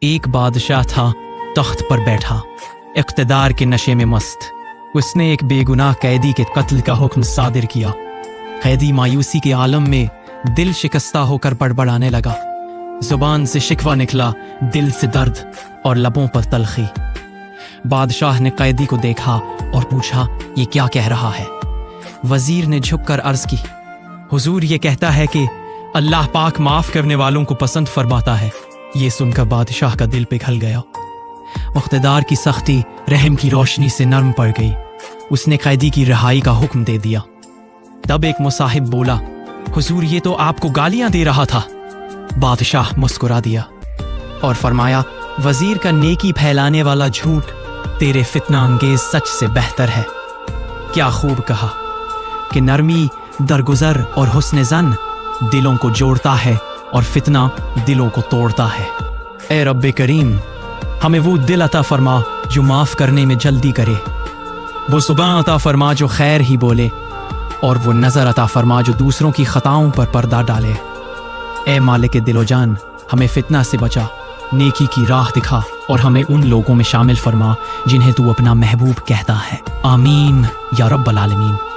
ایک بادشاہ تھا تخت پر بیٹھا، اقتدار کے نشے میں مست۔ اس نے ایک بے گناہ قیدی کے قتل کا حکم صادر کیا۔ قیدی مایوسی کے عالم میں دل شکستہ ہو کر بڑبڑانے لگا۔ زبان سے شکوہ نکلا، دل سے درد اور لبوں پر تلخی۔ بادشاہ نے قیدی کو دیکھا اور پوچھا، یہ کیا کہہ رہا ہے؟ وزیر نے جھک کر عرض کی، حضور یہ کہتا ہے کہ اللہ پاک معاف کرنے والوں کو پسند فرماتا ہے۔ یہ سن کر بادشاہ کا دل پگھل گیا۔ اقتدار کی سختی رحم کی روشنی سے نرم پڑ گئی۔ اس نے قیدی کی رہائی کا حکم دے دیا۔ تب ایک مصاحب بولا، حضور یہ تو آپ کو گالیاں دے رہا تھا۔ بادشاہ مسکرا دیا اور فرمایا، وزیر کا نیکی پھیلانے والا جھوٹ تیرے فتنہ انگیز سچ سے بہتر ہے۔ کیا خوب کہا کہ نرمی، درگزر اور حسن ظن دلوں کو جوڑتا ہے اور فتنہ دلوں کو توڑتا ہے۔ اے رب کریم، ہمیں وہ دل عطا فرما جو معاف کرنے میں جلدی کرے، وہ زبان عطا فرما جو خیر ہی بولے، اور وہ نظر عطا فرما جو دوسروں کی خطاؤں پر پردہ ڈالے۔ اے مالک دل و جان، ہمیں فتنہ سے بچا، نیکی کی راہ دکھا اور ہمیں ان لوگوں میں شامل فرما جنہیں تو اپنا محبوب کہتا ہے۔ آمین یا رب العالمین۔